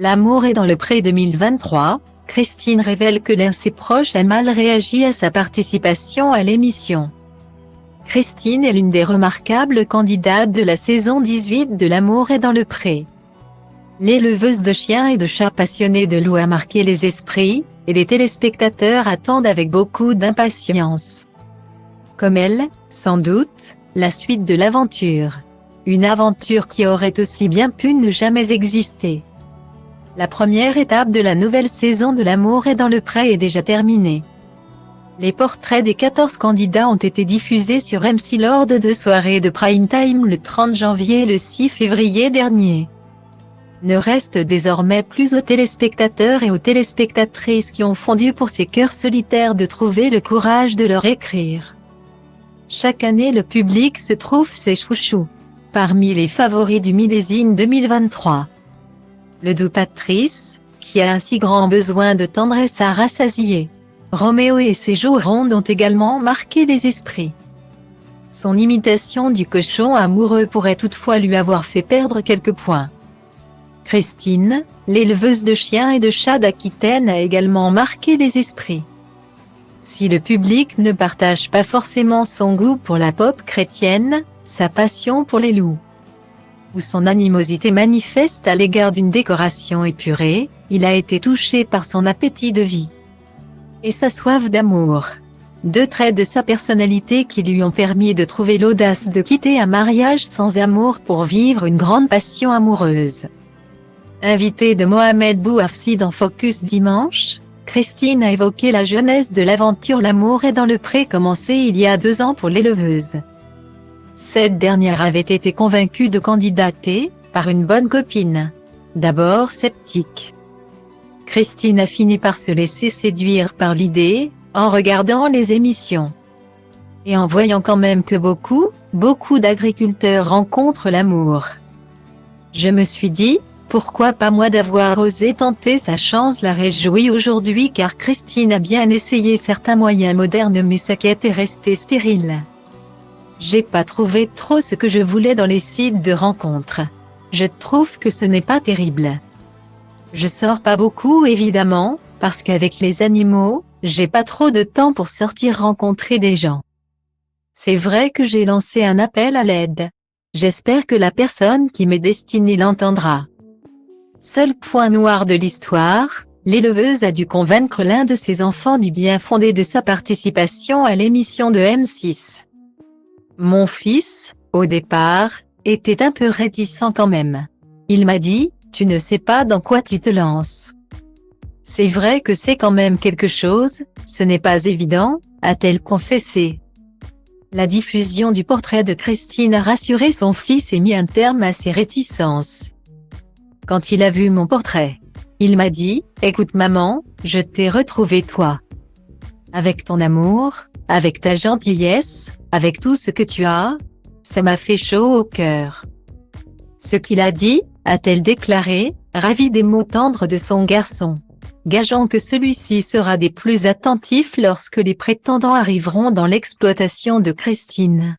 L'amour est dans le pré 2023, Christine révèle que l'un de ses proches a mal réagi à sa participation à l'émission. Christine est l'une des remarquables candidates de la saison 18 de L'amour est dans le pré. L'éleveuse de chiens et de chats passionnée de loups a marqué les esprits, et les téléspectateurs attendent avec beaucoup d'impatience. Comme elle, sans doute, la suite de l'aventure. Une aventure qui aurait aussi bien pu ne jamais exister. La première étape de la nouvelle saison de L'amour est dans le pré est déjà terminée. Les portraits des 14 candidats ont été diffusés sur MC lors de 2 soirées de prime time le 30 janvier et le 6 février dernier. Ne reste désormais plus aux téléspectateurs et aux téléspectatrices qui ont fondu pour ces cœurs solitaires de trouver le courage de leur écrire. Chaque année le public se trouve ses chouchous. Parmi les favoris du millésime 2023. Le doux Patrice, qui a un si grand besoin de tendresse à rassasier. Roméo et ses joues rondes ont également marqué les esprits. Son imitation du cochon amoureux pourrait toutefois lui avoir fait perdre quelques points. Christine, l'éleveuse de chiens et de chats d'Aquitaine a également marqué les esprits. Si le public ne partage pas forcément son goût pour la pop chrétienne, sa passion pour les loups, ou son animosité manifeste à l'égard d'une décoration épurée, il a été touché par son appétit de vie et sa soif d'amour. 2 traits de sa personnalité qui lui ont permis de trouver l'audace de quitter un mariage sans amour pour vivre une grande passion amoureuse. Invitée de Mohamed Bouafsi dans Focus dimanche, Christine a évoqué la jeunesse de l'aventure L'amour est dans le pré commencée il y a 2 ans pour l'éleveuse. Cette dernière avait été convaincue de candidater, par une bonne copine. D'abord sceptique. Christine a fini par se laisser séduire par l'idée, en regardant les émissions. Et en voyant quand même que beaucoup d'agriculteurs rencontrent l'amour. Je me suis dit, pourquoi pas moi d'avoir osé tenter sa chance la réjouit aujourd'hui car Christine a bien essayé certains moyens modernes mais sa quête est restée stérile. J'ai pas trouvé trop ce que je voulais dans les sites de rencontres. Je trouve que ce n'est pas terrible. Je sors pas beaucoup évidemment, parce qu'avec les animaux, j'ai pas trop de temps pour sortir rencontrer des gens. C'est vrai que j'ai lancé un appel à l'aide. J'espère que la personne qui m'est destinée l'entendra. Seul point noir de l'histoire, l'éleveuse a dû convaincre l'un de ses enfants du bien fondé de sa participation à l'émission de M6. Mon fils, au départ, était un peu réticent quand même. Il m'a dit, tu ne sais pas dans quoi tu te lances. C'est vrai que c'est quand même quelque chose, ce n'est pas évident, a-t-elle confessé. La diffusion du portrait de Christine a rassuré son fils et mis un terme à ses réticences. Quand il a vu mon portrait, il m'a dit, écoute maman, je t'ai retrouvé toi. Avec ton amour, avec ta gentillesse, avec tout ce que tu as, ça m'a fait chaud au cœur. Ce qu'il a dit, a-t-elle déclaré, ravie des mots tendres de son garçon. Gageons que celui-ci sera des plus attentifs lorsque les prétendants arriveront dans l'exploitation de Christine.